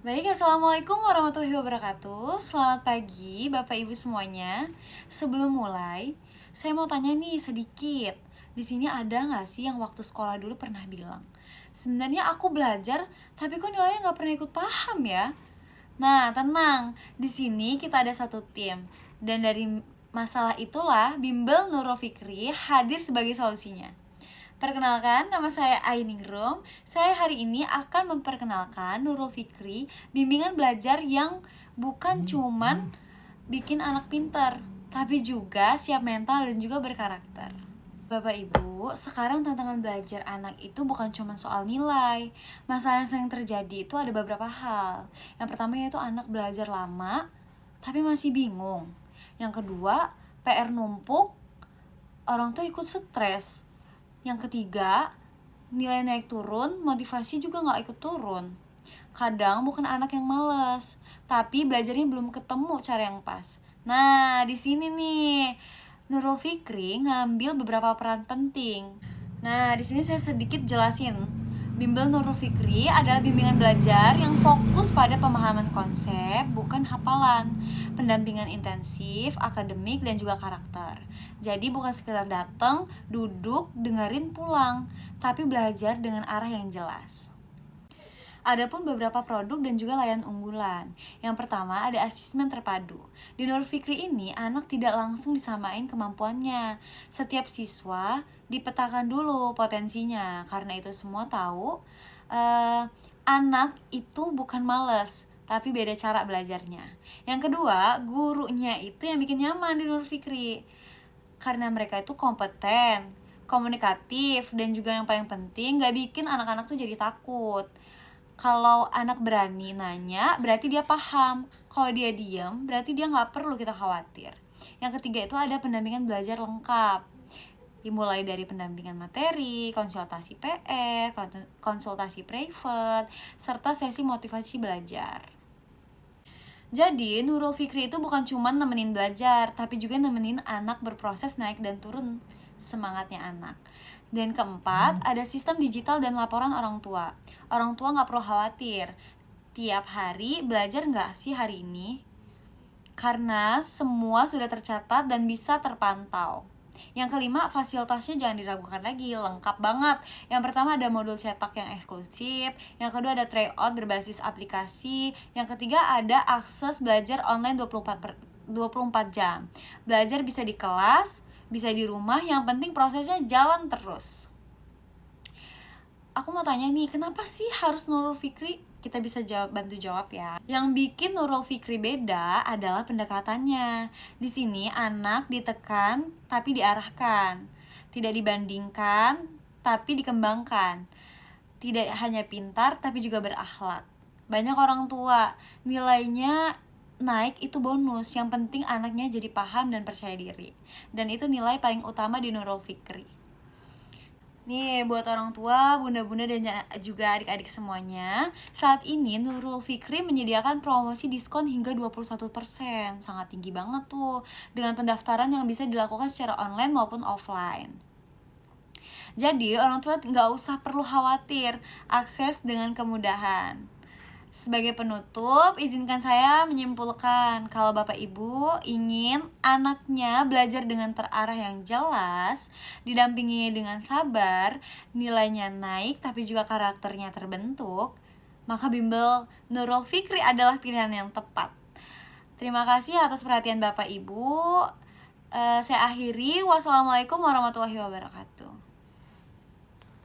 Baik, Assalamualaikum warahmatullahi wabarakatuh. Selamat pagi Bapak Ibu semuanya. Sebelum mulai, saya mau tanya nih sedikit. Di sini ada nggak sih yang waktu sekolah dulu pernah bilang, sebenarnya aku belajar, tapi kok nilainya nggak pernah ikut paham ya? Nah, tenang. Di sini kita ada satu tim. Dan dari masalah itulah Bimbel Nurul Fikri hadir sebagai solusinya. Perkenalkan, nama saya Ainingrum. Saya hari ini akan memperkenalkan Nurul Fikri, bimbingan belajar yang bukan cuman bikin anak pintar, tapi juga siap mental dan juga berkarakter. Bapak Ibu, sekarang tantangan belajar anak itu bukan cuma soal nilai. Masalah yang sering terjadi itu ada beberapa hal. Yang pertama yaitu anak belajar lama, tapi masih bingung. Yang kedua, PR numpuk, orang tua ikut stres. Yang ketiga, nilai naik turun, motivasi juga nggak ikut turun. Kadang bukan anak yang malas, tapi belajarnya belum ketemu cara yang pas. Nah, di sini nih, Nurul Fikri ngambil beberapa peran penting. Nah, di sini saya sedikit jelasin. Bimbel Nurul Fikri adalah bimbingan belajar yang fokus pada pemahaman konsep, bukan hafalan, pendampingan intensif, akademik, dan juga karakter. Jadi bukan sekedar datang, duduk, dengerin, pulang, tapi belajar dengan arah yang jelas. Adapun beberapa produk dan juga layanan unggulan. Yang pertama ada asesmen terpadu. Di Nurul Fikri ini anak tidak langsung disamain kemampuannya. Setiap siswa dipetakan dulu potensinya. Karena itu semua tahu anak itu bukan males, tapi beda cara belajarnya. Yang kedua, gurunya itu yang bikin nyaman di Nurul Fikri. Karena mereka itu kompeten, komunikatif, dan juga yang paling penting gak bikin anak-anak tuh jadi takut. Kalau anak berani nanya, berarti dia paham. Kalau dia diam, berarti dia nggak perlu kita khawatir. Yang ketiga itu ada pendampingan belajar lengkap. Dimulai dari pendampingan materi, konsultasi PR, konsultasi private, serta sesi motivasi belajar. Jadi, Nurul Fikri itu bukan cuma nemenin belajar, tapi juga nemenin anak berproses naik dan turun semangatnya anak. Dan keempat, ada sistem digital dan laporan orang tua. Orang tua nggak perlu khawatir. Tiap hari belajar nggak sih hari ini? Karena semua sudah tercatat dan bisa terpantau. Yang kelima, fasilitasnya jangan diragukan lagi, lengkap banget. Yang pertama ada modul cetak yang eksklusif. Yang kedua ada tryout berbasis aplikasi. Yang ketiga ada akses belajar online 24 jam. Belajar bisa di kelas, bisa di rumah, yang penting prosesnya jalan terus. Aku mau tanya nih, kenapa sih harus Nurul Fikri? Kita bisa bantu jawab ya. Yang bikin Nurul Fikri beda adalah pendekatannya. Di sini anak ditekan tapi diarahkan, tidak dibandingkan tapi dikembangkan. Tidak hanya pintar tapi juga berakhlak. Banyak orang tua nilainya naik itu bonus, yang penting anaknya jadi paham dan percaya diri. Dan itu nilai paling utama di Nurul Fikri. Nih, buat orang tua, bunda-bunda, dan juga adik-adik semuanya, saat ini Nurul Fikri menyediakan promosi diskon hingga 21%. Sangat tinggi banget tuh, dengan pendaftaran yang bisa dilakukan secara online maupun offline. Jadi, orang tua nggak usah perlu khawatir, akses dengan kemudahan. Sebagai penutup, izinkan saya menyimpulkan kalau Bapak Ibu ingin anaknya belajar dengan terarah yang jelas, didampingi dengan sabar, nilainya naik tapi juga karakternya terbentuk, maka bimbel Nurul Fikri adalah pilihan yang tepat. Terima kasih atas perhatian Bapak Ibu. Saya akhiri. Wassalamualaikum warahmatullahi wabarakatuh.